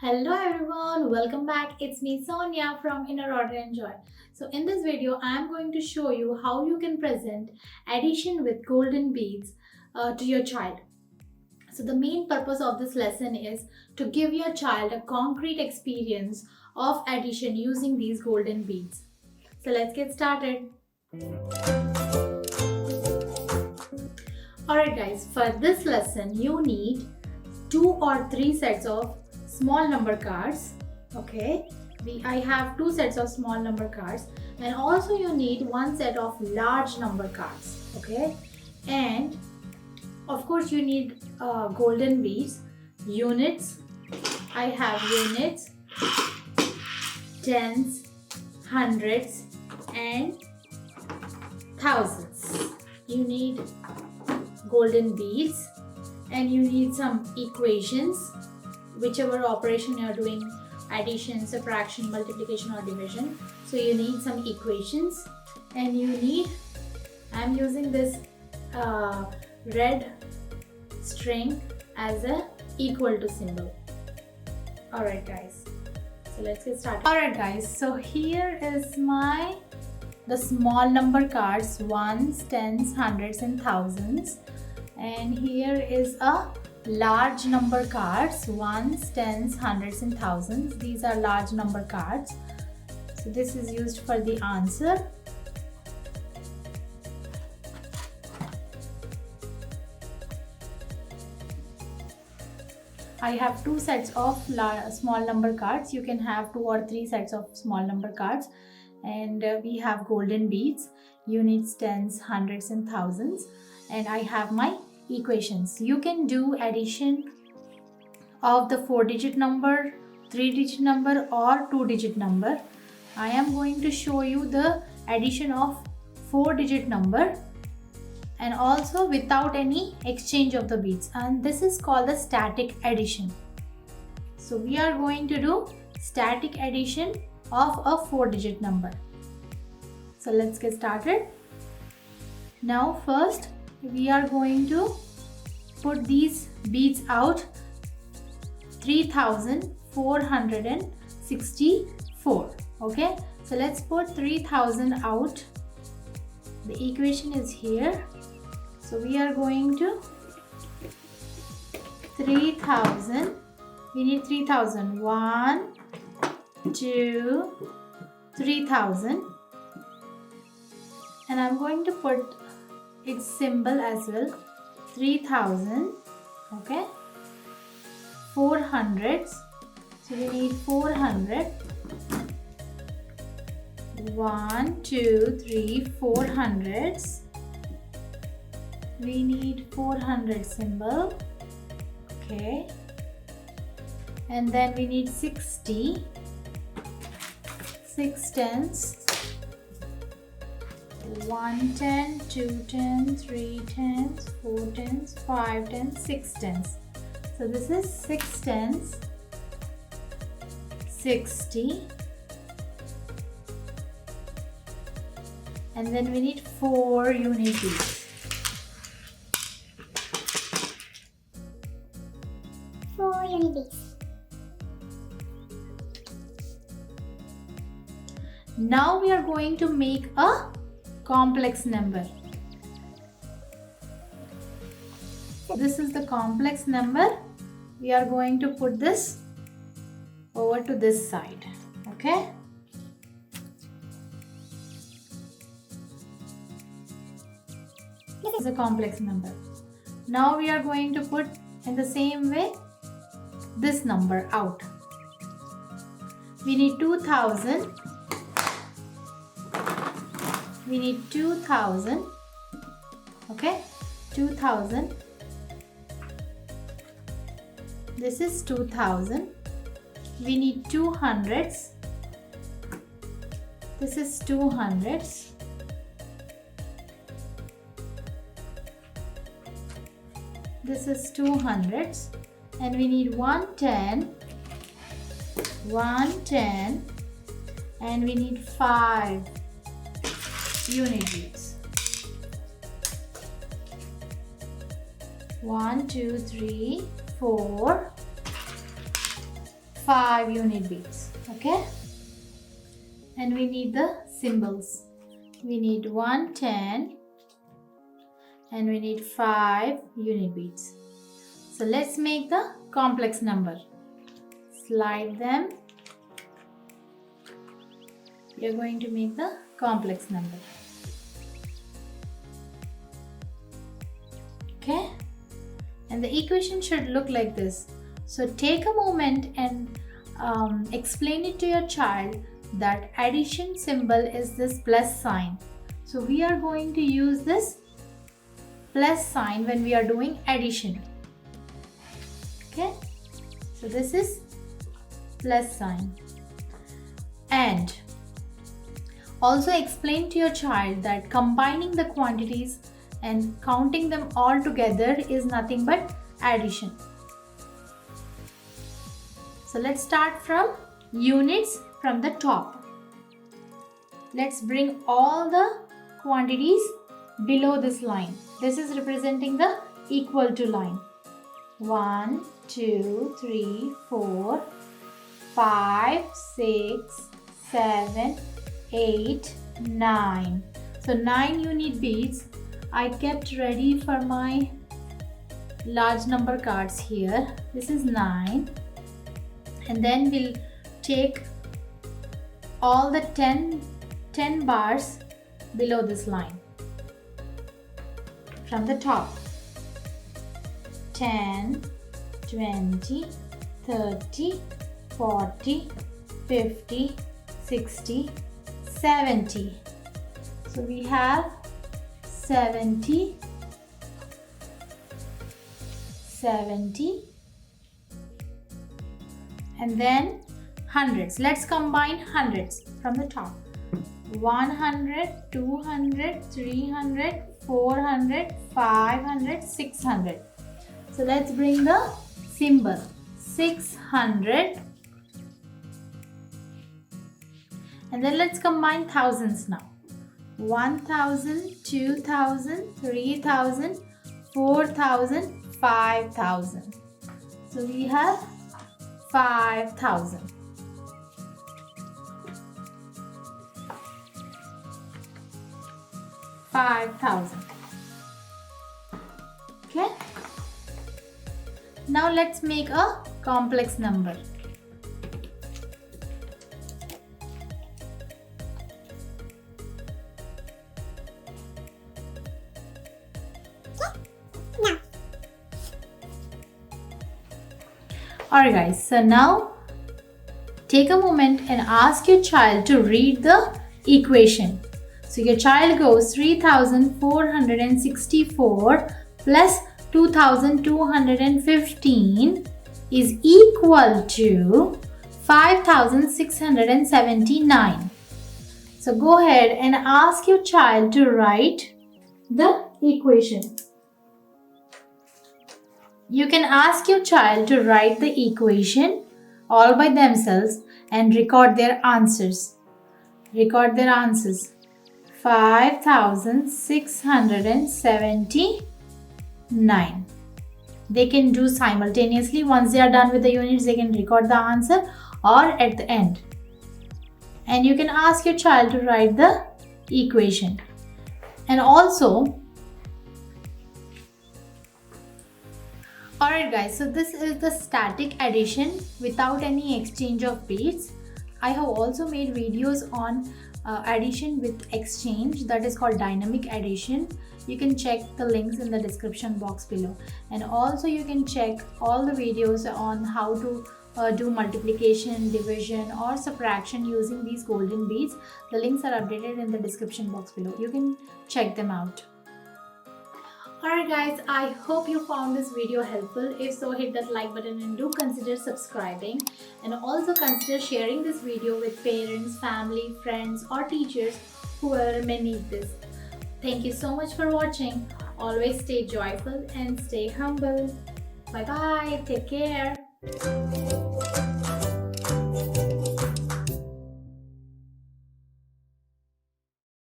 Hello everyone, welcome back. It's me Sonia from Inner Order and Joy. So in this video, I am going to show you how you can present addition with golden beads to your child. So the main purpose of this lesson is to give your child a concrete experience of addition using these golden beads. So let's get started. Alright guys, for this lesson you need 2 or 3 sets of small number cards. Okay, I have 2 sets of small number cards, and also you need 1 set of large number cards. Okay, and of course you need golden beads, units. I have units, tens, hundreds and thousands. You need golden beads, and you need some equations, whichever operation you are doing, addition, subtraction, multiplication or division. So you need some equations, and you need, I'm using this red string as a equal to symbol. Alright guys, so let's get started. Alright guys, so here is the small number cards, ones, tens, hundreds and thousands, and here is a large number cards, ones, tens, hundreds and thousands. These are large number cards. So this is used for the answer. I have 2 sets of small number cards. You can have 2 or 3 sets of small number cards, and we have golden beads, units, tens, hundreds and thousands, and I have my equations. You can do addition of the 4-digit number, 3-digit number or 2-digit number. I am going to show you the addition of 4-digit number, and also without any exchange of the beads, and this is called the static addition. So we are going to do static addition of a 4-digit number. So let's get started. Now first we are going to put these beads out. 3464. Okay, so let's put 3000 out. The equation is here. So we are going to 3000. We need 3000. 1, 2, 3000. And I'm going to put its symbol as well. 3000. Okay. 400s. So we need 400. 1, 2, 3, 400s. We need 400 symbol. Okay. And then we need 60. 6 tens. 1 10, 2 10, 3 tens, 4 tens, 5 tens, 6 tens. So this is 6 tens, 60, and then we need 4 unit beads. 4 unit beads. Now we are going to make a complex number. This is the complex number. We are going to put this over to this side. Okay. This is a complex number. Now we are going to put in the same way this number out. We need 2000. We need 2000. Okay, 2000. This is 2000. We need 200s. This is 200s. This is 200s. And we need 110. 110. And we need 5 unit beads. 1 2 3 4 5 unit beads. Okay, and we need the symbols. We need 1, 10, and we need 5 unit beads. So let's make the complex number. Slide them. We are going to make the complex number. Okay, and the equation should look like this. So take a moment and explain it to your child that addition symbol is this plus sign. So we are going to use this plus sign when we are doing addition. Okay, so this is plus sign. And also explain to your child that combining the quantities and counting them all together is nothing but addition. So let's start from units from the top. Let's bring all the quantities below this line. This is representing the equal to line. 1, 2, 3, 4, 5, 6, 7, 8, 9. So 9 unit beads I kept ready for my large number cards here. This is 9. And then we'll take all the 10 bars below this line from the top. 10, 20, 30, 40, 50, 60, 70. So we have 70, 70, and then hundreds. Let's combine hundreds from the top. 100, 200, 300, 400, 500, 600. So let's bring the symbol 600, and then let's combine thousands now. 1000, 2000, 3000, 4000, 5000. So we have 5000. Okay. Now let's make a complex number. Alright guys, so now take a moment and ask your child to read the equation. So your child goes 3464 plus 2215 is equal to 5679. So go ahead and ask your child to write the equation. You can ask your child to write the equation all by themselves and record their answers. Record their answers. 5679. They can do simultaneously. Once they are done with the units, they can record the answer or at the end. And you can ask your child to write the equation. And also, alright guys, so this is the static addition without any exchange of beads. I have also made videos on addition with exchange, that is called dynamic addition. You can check the links in the description box below. And also you can check all the videos on how to do multiplication, division or subtraction using these golden beads. The links are updated in the description box below. You can check them out. Alright guys, I hope you found this video helpful. If so, hit that like button and do consider subscribing. And also consider sharing this video with parents, family, friends or teachers whoever may need this. Thank you so much for watching. Always stay joyful and stay humble. Bye bye. Take care.